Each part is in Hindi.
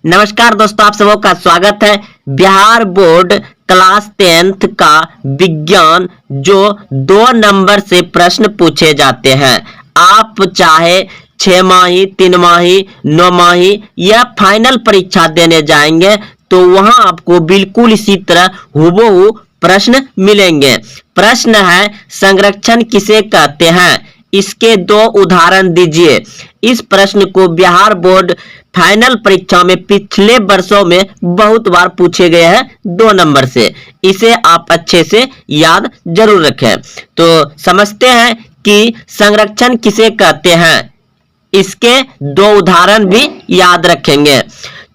नमस्कार दोस्तों, आप सबों का स्वागत है। बिहार बोर्ड क्लास 10th का विज्ञान जो 2 नंबर से प्रश्न पूछे जाते हैं। आप चाहे 6 माही, 3 माही, 9 माही या फाइनल परीक्षा देने जाएंगे तो वहां आपको बिल्कुल इसी तरह हूबहू प्रश्न मिलेंगे। प्रश्न है, संरक्षण किसे कहते हैं? इसके 2 उदाहरण दीजिए। इस प्रश्न को बिहार बोर्ड फाइनल परीक्षा में पिछले वर्षों में बहुत बार पूछे गए हैं 2 नंबर से। इसे आप अच्छे से याद जरूर रखें। तो समझते हैं कि संरक्षण किसे कहते हैं। इसके 2 उदाहरण भी याद रखेंगे।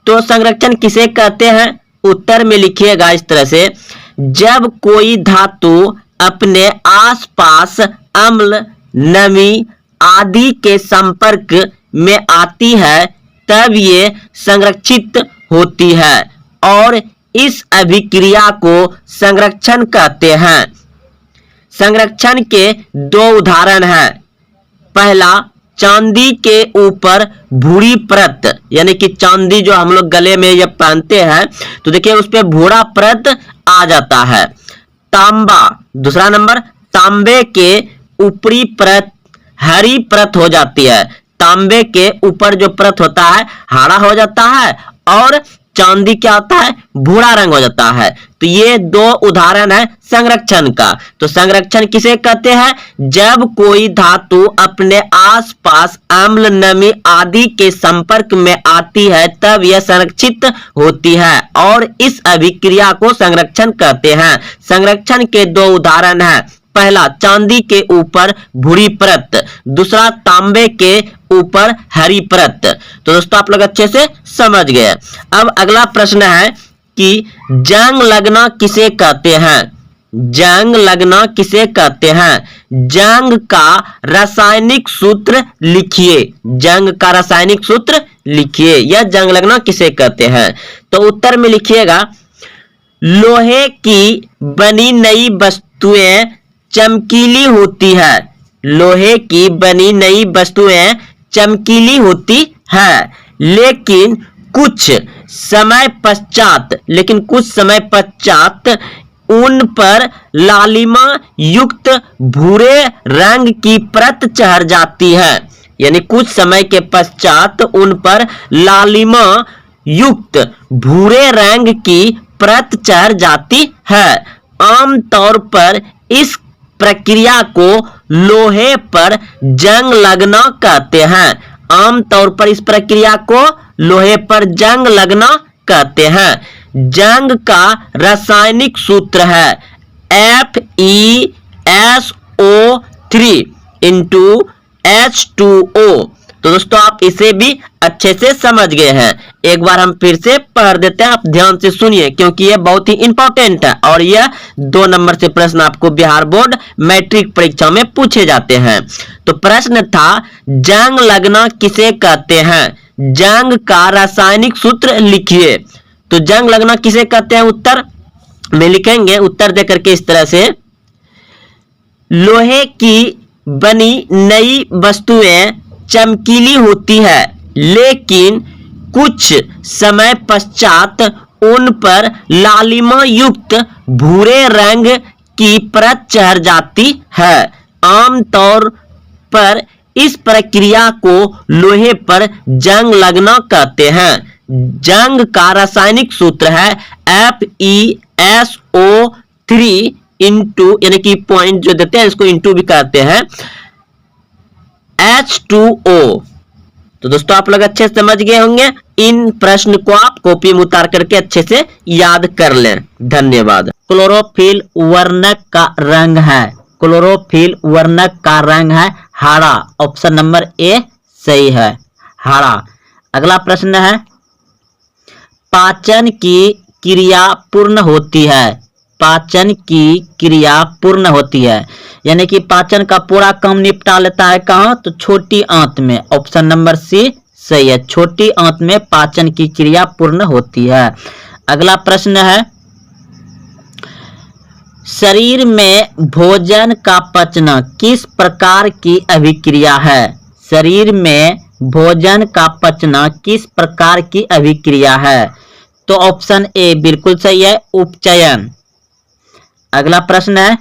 तो संरक्षण किसे कहते हैं, उत्तर में लिखिएगा इस तरह से, जब कोई धातु अपने आसपास अम्ल, नमी आदि के संपर्क में आती है तब ये संरक्षित होती है और इस अभिक्रिया को संरक्षण कहते हैं। संरक्षण के 2 उदाहरण हैं। पहला, चांदी के ऊपर भूरी परत, यानी कि चांदी जो हम लोग गले में ये पहनते हैं तो देखिए उस पर भूरा परत आ जाता है। तांबा, दूसरा नंबर, तांबे के ऊपरी परत हरी परत हो जाती है। तांबे के ऊपर जो परत होता है हरा हो जाता है और चांदी क्या होता है, भूरा रंग हो जाता है। तो ये 2 उदाहरण है संरक्षण का। तो संरक्षण किसे कहते हैं? जब कोई धातु अपने आसपास अम्ल, नमी आदि के संपर्क में आती है तब यह संरक्षित होती है और इस अभिक्रिया को संरक्षण कहते हैं। संरक्षण के 2 उदाहरण हैं। पहला, चांदी के ऊपर भूरी परत, दूसरा तांबे के ऊपर हरी परत। तो दोस्तों आप लोग अच्छे से समझ गए। अब अगला प्रश्न है कि जंग लगना किसे कहते हैं? जंग लगना किसे कहते हैं? जंग का रासायनिक सूत्र लिखिए। जंग का रासायनिक सूत्र लिखिए। यह जंग लगना किसे कहते हैं? तो उत्तर में लिखिएगा, लोहे की बनी नई वस्तुएं चमकीली होती है। लोहे की बनी नई वस्तुएं चमकीली होती है, लेकिन कुछ समय पश्चात उन पर लालिमा युक्त भूरे रंग की परत चढ़ जाती है। यानी कुछ समय के पश्चात उन पर लालिमा युक्त भूरे रंग की परत चढ़ जाती है। आमतौर पर इस प्रक्रिया को लोहे पर जंग लगना कहते हैं। आमतौर पर इस प्रक्रिया को लोहे पर जंग लगना कहते हैं। जंग का रासायनिक सूत्र है FeSO3 H2O। तो दोस्तों आप इसे भी अच्छे से समझ गए हैं। एक बार हम फिर से पढ़ देते हैं, आप ध्यान से सुनिए क्योंकि यह बहुत ही इंपॉर्टेंट है और यह 2 नंबर से प्रश्न आपको बिहार बोर्ड मैट्रिक परीक्षा में पूछे जाते हैं। तो प्रश्न था, जंग लगना किसे कहते हैं? जंग का रासायनिक सूत्र लिखिए। तो जंग लगना किसे कहते हैं, उत्तर में लिखेंगे। उत्तर देकर के इस तरह से, लोहे की बनी नई वस्तुएं चमकीली होती है, लेकिन कुछ समय पश्चात उन पर लालिमा युक्त भूरे रंग की परत चढ़ जाती है। आमतौर पर इस प्रक्रिया को लोहे पर जंग लगना कहते हैं। जंग का रासायनिक सूत्र है FeSO3 यानी कि पॉइंट जो देते हैं इसको इंटू भी कहते हैं H2O। तो दोस्तों आप लोग अच्छे से समझ गए होंगे। इन प्रश्न को आप कॉपी में उतार करके अच्छे से याद कर लें। धन्यवाद। क्लोरोफिल वर्णक का रंग है, क्लोरोफिल वर्णक का रंग है हरा। ऑप्शन नंबर ए सही है, हरा। अगला प्रश्न है, पाचन की क्रिया पूर्ण होती है। पाचन की क्रिया पूर्ण होती है, यानी कि पाचन का पूरा काम निपटा लेता है कहाँ, तो छोटी आंत में। ऑप्शन नंबर सी सही है, छोटी आंत में पाचन की क्रिया पूर्ण होती है। अगला प्रश्न है, शरीर में भोजन का पचना किस प्रकार की अभिक्रिया है? शरीर में भोजन का पचना किस प्रकार की अभिक्रिया है? तो ऑप्शन ए बिल्कुल सही है, उपचयन। अगला प्रश्न है,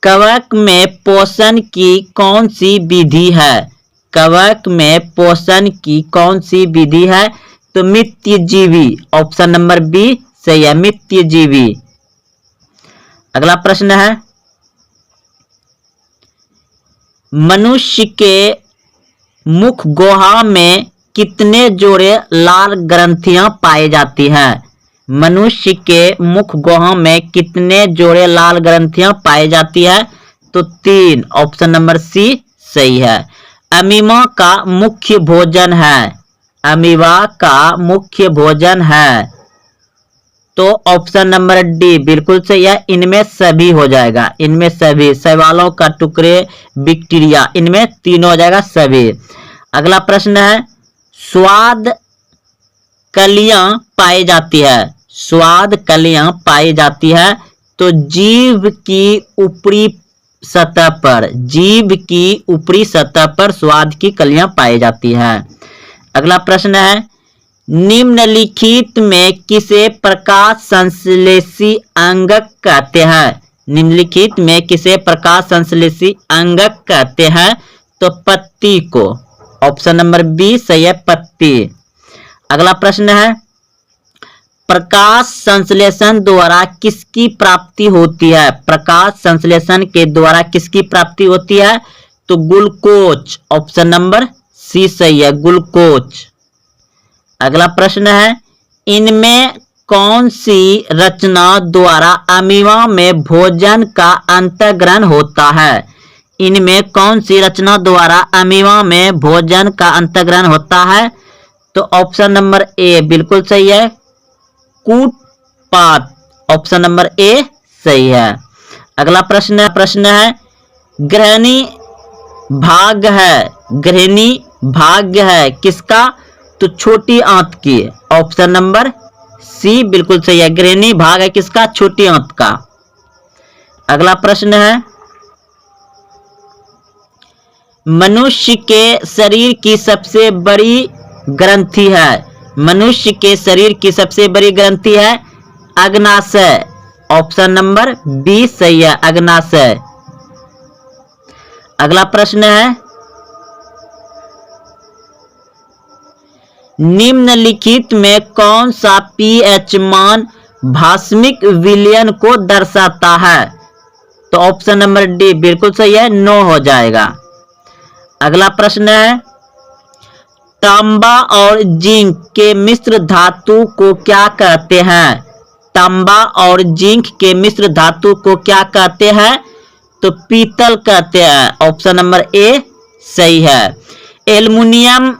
कवक में पोषण की कौन सी विधि है? कवक में पोषण की कौन सी विधि है? तो मित्यजीवी। ऑप्शन नंबर बी सही है, मित्यजीवी। अगला प्रश्न है, मनुष्य के मुख गुहा में कितने जोड़े लाल ग्रंथियां पाई जाती हैं? मनुष्य के मुख गुहा में कितने जोड़े लाल ग्रंथियां पाई जाती है? तो 3। ऑप्शन नंबर सी सही है। अमीबा का मुख्य भोजन है। अमीबा का मुख्य भोजन है। तो ऑप्शन नंबर डी बिल्कुल सही है, इनमें सभी हो जाएगा। इनमें सभी, शैवालों का टुकड़े, बैक्टीरिया, इनमें तीनों हो जाएगा सभी। अगला प्रश्न है, स्वाद कलियां पाई जाती है। स्वाद कलियां पाई जाती है तो जीभ की ऊपरी सतह पर, जीभ की ऊपरी सतह पर स्वाद की कलियां पाई जाती है। अगला प्रश्न है, निम्नलिखित में किसे प्रकाश संश्लेषी अंगक कहते हैं? निम्नलिखित में किसे प्रकाश संश्लेषी अंगक कहते हैं? तो पत्ती को। ऑप्शन नंबर बी सही है, पत्ती। अगला प्रश्न है, प्रकाश संश्लेषण द्वारा किसकी प्राप्ति होती है? प्रकाश संश्लेषण के द्वारा किसकी प्राप्ति होती है? तो ग्लूकोज। ऑप्शन नंबर सी सही है, ग्लूकोज। अगला प्रश्न है, इनमें कौन सी रचना द्वारा अमीबा में भोजन का अंतर्ग्रहण होता है? इनमें कौन सी रचना द्वारा अमीबा में भोजन का अंतर्ग्रहण होता है? तो ऑप्शन नंबर ए बिल्कुल सही है, कूटपाद। ऑप्शन नंबर ए सही है। अगला प्रश्न है, ग्रहणी भाग है, ग्रहणी भाग्य है किसका? तो छोटी आंत की। ऑप्शन नंबर सी बिल्कुल सही है, ग्रहणी भाग है किसका? छोटी आंत का। अगला प्रश्न है, मनुष्य के शरीर की सबसे बड़ी ग्रंथि है। मनुष्य के शरीर की सबसे बड़ी ग्रंथि है अग्नाशय। ऑप्शन नंबर बी सही है, अग्नाशय। अगला प्रश्न है, निम्नलिखित में कौन सा पीएच मान भास्मिक विलयन को दर्शाता है? तो ऑप्शन नंबर डी बिल्कुल सही है, 9 हो जाएगा। अगला प्रश्न है, तांबा और जिंक के मिश्र धातु को क्या कहते हैं? तांबा और जिंक के मिश्र धातु को क्या कहते हैं? तो पीतल कहते हैं। ऑप्शन नंबर ए सही है। एल्युमिनियम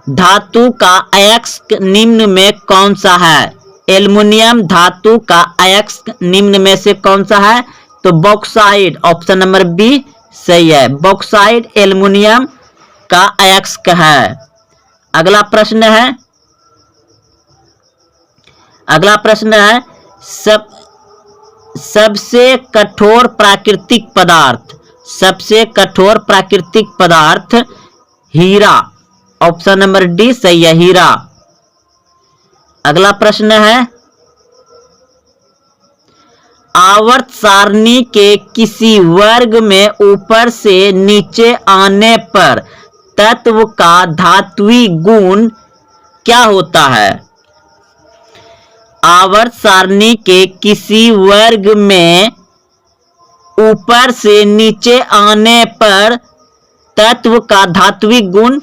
धातु का अयस्क निम्न में कौन सा है? एल्युमिनियम धातु का अयस्क निम्न में से कौन सा है? तो बॉक्साइड। ऑप्शन नंबर बी सही है, बॉक्साइड एल्युमिनियम का अयस्क है। अगला प्रश्न है, सबसे कठोर प्राकृतिक पदार्थ। सबसे कठोर प्राकृतिक पदार्थ हीरा। ऑप्शन नंबर डी सही है, हीरा। अगला प्रश्न है, आवर्त सारणी के किसी वर्ग में ऊपर से नीचे आने पर तत्व का धात्विक गुण क्या होता है? आवर्त सारणी के किसी वर्ग में ऊपर से नीचे आने पर तत्व का धात्विक गुण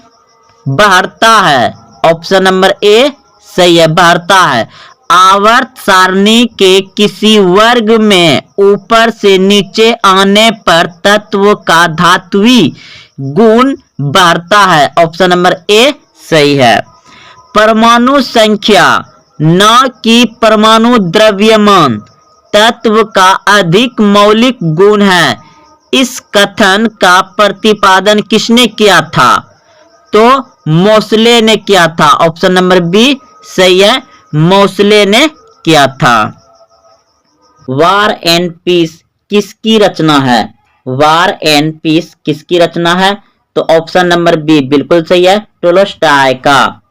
बढ़ता है। ऑप्शन नंबर ए सही है, बढ़ता है। आवर्त सारणी के किसी वर्ग में ऊपर से नीचे आने पर तत्व का धात्विक गुण बढ़ता है। ऑप्शन नंबर ए सही है। परमाणु संख्या न कि परमाणु द्रव्यमान तत्व का अधिक मौलिक गुण है। इस कथन का प्रतिपादन किसने किया था? तो मोसले ने किया था। ऑप्शन नंबर बी सही है, मोसले ने किया था। वार एंड पीस किसकी रचना है? वार एंड पीस किसकी रचना है? तो ऑप्शन नंबर बी बिल्कुल सही है, टोल्स्टॉय का।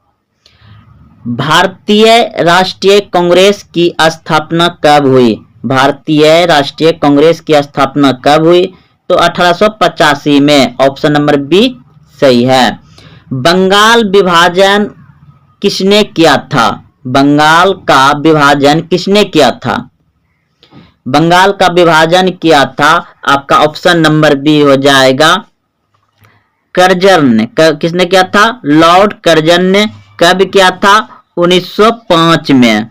भारतीय राष्ट्रीय कांग्रेस की स्थापना कब हुई? भारतीय राष्ट्रीय कांग्रेस की स्थापना कब हुई? तो 1885 में, ऑप्शन नंबर बी सही है। बंगाल विभाजन किसने किया था? बंगाल का विभाजन किसने किया था? बंगाल का विभाजन किया था आपका ऑप्शन नंबर बी हो जाएगा कर्जन ने। किसने किया था? लॉर्ड कर्जन ने। कब किया था? 1905 में।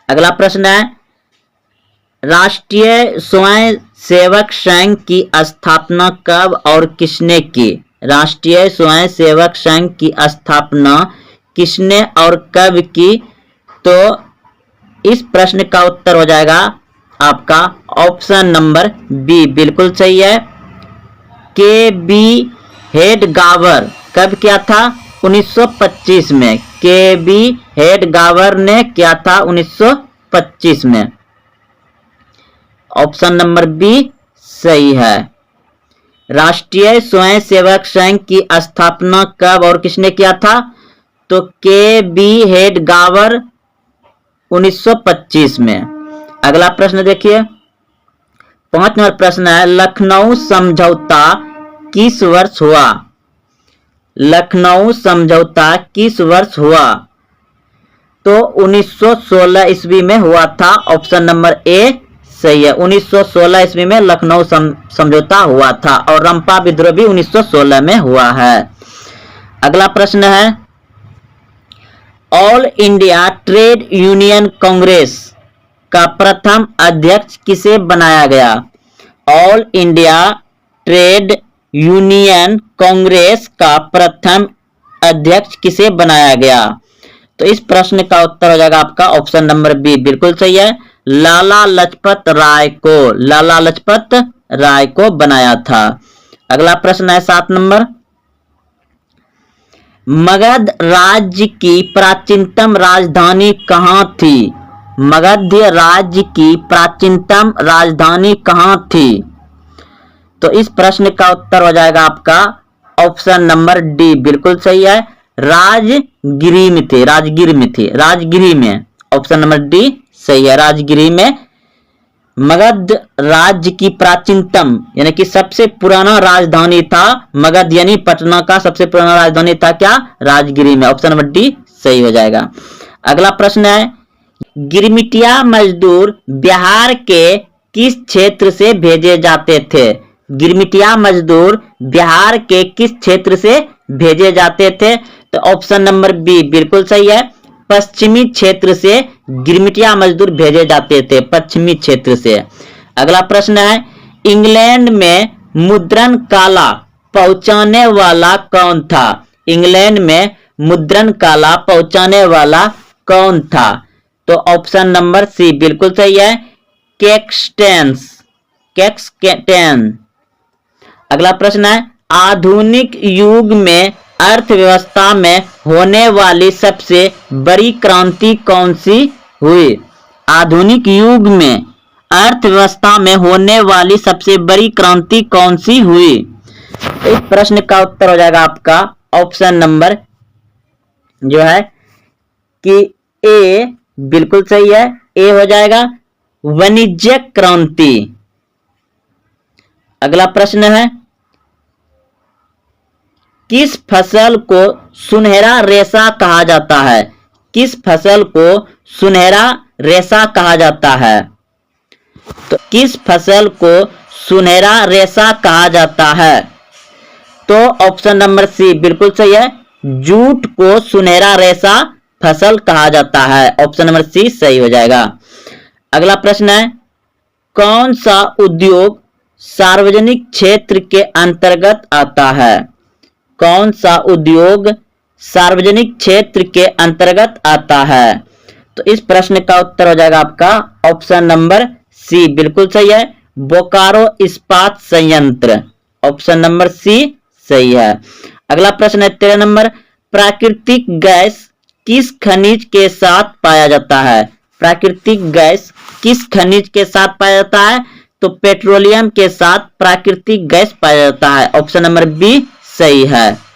अगला प्रश्न है, राष्ट्रीय स्वयं सेवक संघ की स्थापना कब और किसने की? राष्ट्रीय स्वयं सेवक संघ की स्थापना किसने और कब की? तो इस प्रश्न का उत्तर हो जाएगा आपका ऑप्शन नंबर बी बिल्कुल सही है, के बी हेडगावर। कब किया था? 1925 में। के बी हेडगावर ने किया था 1925 में। ऑप्शन नंबर बी सही है। राष्ट्रीय स्वयं सेवक संघ की स्थापना कब और किसने किया था? तो के बी हेडगावर 1925 में। अगला प्रश्न देखिए, 5 नंबर प्रश्न है, लखनऊ समझौता किस वर्ष हुआ? लखनऊ समझौता किस वर्ष हुआ? तो 1916 ईस्वी में हुआ था। ऑप्शन नंबर ए सही है, 1916 ईस्वी में लखनऊ समझौता हुआ था और रंपा विद्रोह भी 1916 में हुआ है। अगला प्रश्न है, all India trade union Congress का प्रथम अध्यक्ष किसे बनाया गया? All India trade union Congress का प्रथम अध्यक्ष किसे बनाया गया? तो इस प्रश्न का उत्तर हो जाएगा आपका ऑप्शन नंबर बी बिल्कुल सही है, लाला लजपत राय को। लाला लजपत राय को बनाया था। अगला प्रश्न है 7 नंबर, मगध राज्य की प्राचीनतम राजधानी कहाँ थी? मगध राज्य की प्राचीनतम राजधानी कहाँ थी? तो इस प्रश्न का उत्तर हो जाएगा आपका ऑप्शन नंबर डी बिल्कुल सही है, राजगिरी में थे। राजगिरी में थी, राजगिरी में। ऑप्शन नंबर डी सही है, राजगिरी में मगध राज्य की प्राचीनतम यानी कि सबसे पुराना राजधानी था मगध, यानी पटना का सबसे पुराना राजधानी था क्या? राजगिरी में। ऑप्शन नंबर डी सही हो जाएगा। अगला प्रश्न है, गिरमिटिया मजदूर बिहार के किस क्षेत्र से भेजे जाते थे? गिरमिटिया मजदूर बिहार के किस क्षेत्र से भेजे जाते थे? तो ऑप्शन नंबर बी बिल्कुल सही है, पश्चिमी क्षेत्र से गिरमिटिया मजदूर भेजे जाते थे, पश्चिमी क्षेत्र से। अगला प्रश्न है, इंग्लैंड में मुद्रण कला पहुंचाने वाला कौन था? इंग्लैंड में मुद्रण कला पहुंचाने वाला कौन था? तो ऑप्शन नंबर सी बिल्कुल सही है, कैक्सटेंस। कैक्सटेन। अगला प्रश्न है, आधुनिक युग में अर्थव्यवस्था में होने वाली सबसे बड़ी क्रांति कौन सी हुई? आधुनिक युग में अर्थव्यवस्था में होने वाली सबसे बड़ी क्रांति कौन सी हुई? इस प्रश्न का उत्तर हो जाएगा आपका ऑप्शन नंबर जो है कि ए बिल्कुल सही है, ए हो जाएगा वाणिज्य क्रांति। अगला प्रश्न है, किस फसल को सुनहरा रेशा कहा जाता है? किस फसल को सुनहरा रेशा कहा जाता है? तो किस फसल को सुनहरा रेशा कहा जाता है? तो ऑप्शन नंबर सी बिल्कुल सही है, जूट को सुनहरा रेशा फसल कहा जाता है। ऑप्शन नंबर सी सही हो जाएगा। अगला प्रश्न है, कौन सा उद्योग सार्वजनिक क्षेत्र के अंतर्गत आता है? कौन सा उद्योग सार्वजनिक क्षेत्र के अंतर्गत आता है? तो इस प्रश्न का उत्तर हो जाएगा आपका ऑप्शन नंबर सी बिल्कुल सही है, बोकारो इस्पात संयंत्र। ऑप्शन नंबर सी सही है। अगला प्रश्न है 13 नंबर, प्राकृतिक गैस किस खनिज के साथ पाया जाता है? प्राकृतिक गैस किस खनिज के साथ पाया जाता है? तो पेट्रोलियम के साथ प्राकृतिक गैस पाया जाता है। ऑप्शन नंबर बी सही है।